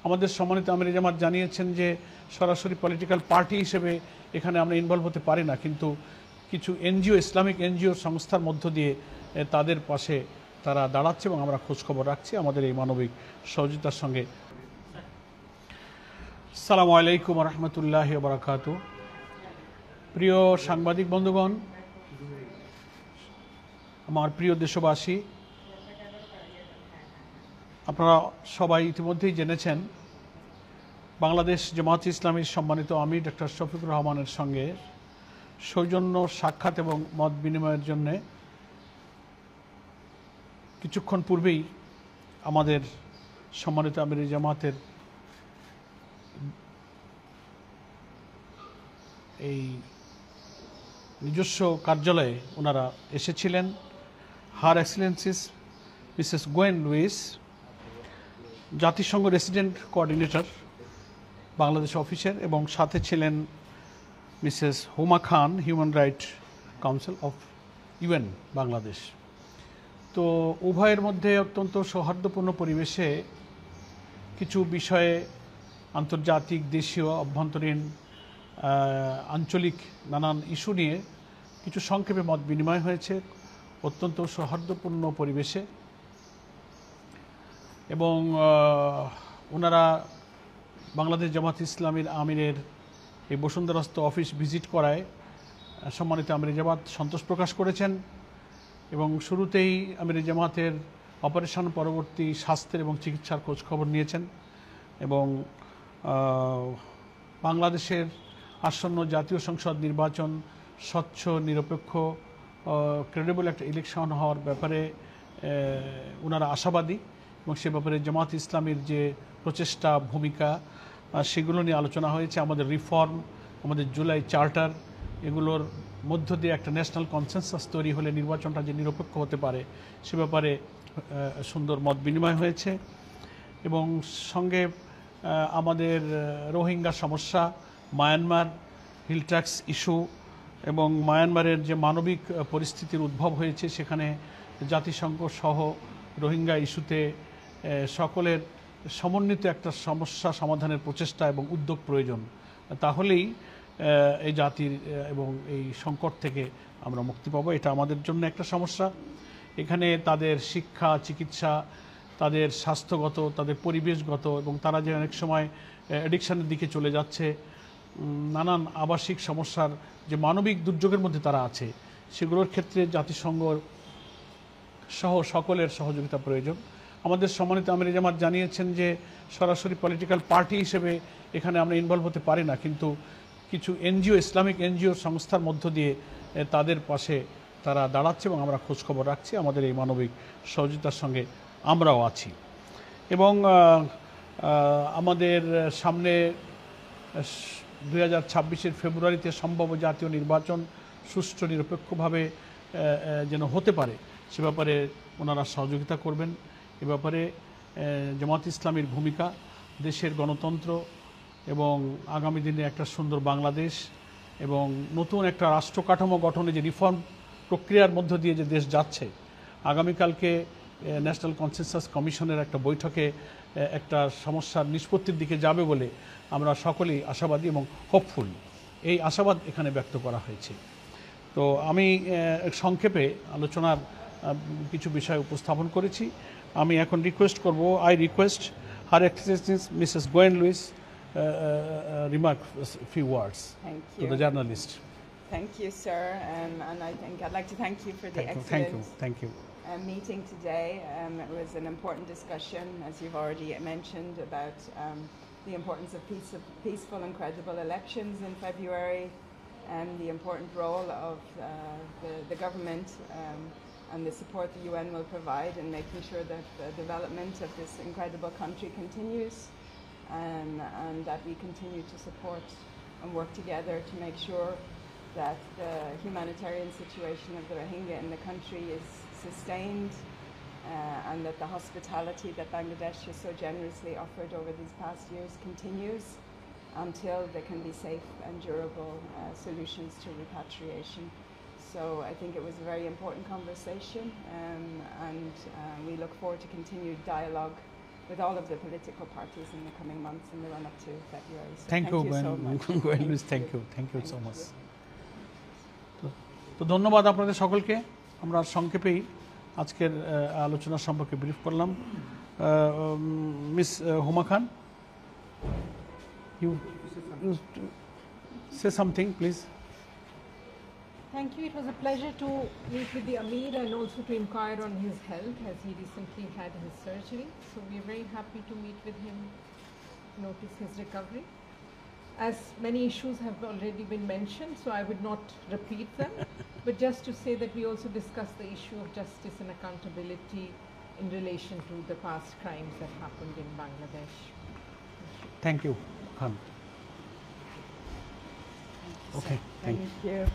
আমাদের সম্মানিত আমিরে জামাত জানিয়েছেন যে সরাসরি পলিটিক্যাল পার্টি হিসেবে এখানে আমরা ইনভলভ হতে পারি না, কিন্তু কিছু এনজিও, ইসলামিক এনজিও সংস্থার মধ্য দিয়ে তাদের পাশে তারা দাঁড়াচ্ছে এবং আমরা খোঁজখবর রাখছি আমাদের এই মানবিক সহযোগিতার সঙ্গে। আসসালামু আলাইকুম রহমতুল্লাহি ওয়া বারাকাতুহু। প্রিয় সাংবাদিক বন্ধুগণ, আমার প্রিয় দেশবাসী, আপনারা সবাই ইতিমধ্যেই জেনেছেন বাংলাদেশ জামায়াতে ইসলামীর সম্মানিত আমির ডক্টর শফিকুর রহমানের সঙ্গে সৌজন্য সাক্ষাৎ এবং মত বিনিময়ের জন্য কিছুক্ষণ পূর্বেই আমাদের সম্মানিত আমির জামাতের এই নিজস্ব কার্যালয়ে ওনারা এসেছিলেন। হার এক্সেলেন্সিস মিসেস গোয়েন লুইস, জাতিসংঘ রেসিডেন্ট কোঅর্ডিনেটর বাংলাদেশ অফিসের, এবং সাথে ছিলেন Mrs Huma Khan, human right council of UN Bangladesh. তো উভয়ের মধ্যে অত্যন্ত সৌহার্দ্যপূর্ণ পরিবেশে কিছু বিষয়ে আন্তর্জাতিক, দেশীয়, অভ্যন্তরীণ, আঞ্চলিক নানান ইস্যু নিয়ে কিছু সংক্ষেপে মত বিনিময় হয়েছে অত্যন্ত সৌহার্দ্যপূর্ণ পরিবেশে। এবং ওনারা বাংলাদেশ জামাত ইসলামীর আমিরের এই বসুন্ধরাস্থ অফিস ভিজিট করায় সম্মানিত আমির জামাত সন্তোষ প্রকাশ করেছেন এবং শুরুতেই আমির জামাতের অপারেশন পরবর্তী স্বাস্থ্যের এবং চিকিৎসার খোঁজখবর নিয়েছেন এবং বাংলাদেশের আসন্ন জাতীয় সংসদ নির্বাচন স্বচ্ছ, নিরপেক্ষ, ক্রেডিবল একটা ইলেকশন হওয়ার ব্যাপারে ওনারা আশাবাদী এবং সে ব্যাপারে জামাত ইসলামীর যে প্রচেষ্টা, ভূমিকা, সেগুলো নিয়ে আলোচনা হয়েছে। আমাদের রিফর্ম, আমাদের জুলাই চার্টার, এগুলোর মধ্য দিয়ে একটা ন্যাশনাল কনসেনসাস তৈরি হলে নির্বাচনটা যে নিরপেক্ষ হতে পারে সে ব্যাপারে সুন্দর মত বিনিময় হয়েছে। এবং সঙ্গে আমাদের রোহিঙ্গা সমস্যা, মায়ানমার হিল ট্যাক্স ইস্যু এবং মায়ানমারের যে মানবিক পরিস্থিতির উদ্ভব হয়েছে সেখানে জাতিসংঘ সহ রোহিঙ্গা ইস্যুতে সকলের সমন্বিত একটা সমস্যা সমাধানের প্রচেষ্টা এবং উদ্যোগ প্রয়োজন। তাহলেই এই জাতির এবং এই সংকট থেকে আমরা মুক্তি পাবো। এটা আমাদের জন্য একটা সমস্যা। এখানে তাদের শিক্ষা, চিকিৎসা, তাদের স্বাস্থ্যগত, তাদের পরিবেশগত, এবং তারা যে অনেক সময় অ্যাডিকশানের দিকে চলে যাচ্ছে, নানান আবাসিক সমস্যার যে মানবিক দুর্যোগের মধ্যে তারা আছে, সেগুলোর ক্ষেত্রে জাতিসংঘ সহ সকলের সহযোগিতা প্রয়োজন। আমাদের সম্মানিত আমির জামাত জানিয়েছেন যে সরাসরি পলিটিক্যাল পার্টি হিসেবে এখানে আমরা ইনভলভ হতে পারি না, কিন্তু কিছু এনজিও, ইসলামিক এনজিও সংস্থার মধ্য দিয়ে তাদের পাশে তারা দাঁড়াচ্ছে এবং আমরা খোঁজখবর রাখছি আমাদের এই মানবিক সহযোগিতার সঙ্গে আমরাও আছি। এবং আমাদের সামনে 2026-এর ফেব্রুয়ারিতে সম্ভাব্য জাতীয় নির্বাচন সুষ্ঠু, নিরপেক্ষভাবে যেন হতে পারে সে ব্যাপারে ওনারা সহযোগিতা করবেন। এ ব্যাপারে জামাত ইসলামীর ভূমিকা, দেশের গণতন্ত্র এবং আগামী দিনে একটা সুন্দর বাংলাদেশ এবং নতুন একটা রাষ্ট্র কাঠামো গঠনে যে রিফর্ম প্রক্রিয়ার মধ্য দিয়ে যে দেশ যাচ্ছে, আগামীকালকে ন্যাশনাল কনসেনসাস কমিশনের একটা বৈঠকে একটা সমস্যার নিষ্পত্তির দিকে যাবে বলে আমরা সকলেই আশাবাদী এবং হোপফুল। এই আশাবাদ এখানে ব্যক্ত করা হয়েছে। তো আমি সংক্ষেপে আলোচনার কিছু বিষয় উপস্থাপন করেছি। আমি এখন রিকোয়েস্ট করব, I request Her Excellency Mrs. Gwen Lewis remark a few words to the journalist. Thank you, sir, and I'd like to thank you for the excellent meeting today. It was an important discussion, as you've already mentioned, about the importance of peaceful and credible elections in February, and the important role of the government and the support the UN will provide in making sure that the development of this incredible country continues, and that we continue to support and work together to make sure that the humanitarian situation of the Rohingya in the country is sustained, and that the hospitality that Bangladesh has so generously offered over these past years continues until there can be safe and durable solutions to repatriation. So I think it was a very important conversation, and we look forward to continued dialogue with all of the political parties in the coming months in the run-up to February. So thank you so much. thank you so much. তো ধন্যবাদ আপনাদের সকলকে। আমরা সংক্ষেপেই আজকের আলোচনা সম্পর্কে brief করলাম। Miss Huma Khan, you say something please. Thank you. It was a pleasure to meet with the Amir and also to inquire on his health as he recently had his surgery. So we are very happy to meet with him, notice his recovery. As many issues have already been mentioned, so I would not repeat them, but just to say that we also discussed the issue of justice and accountability in relation to the past crimes that happened in Bangladesh. Thank you, Khan. Okay, Thank you.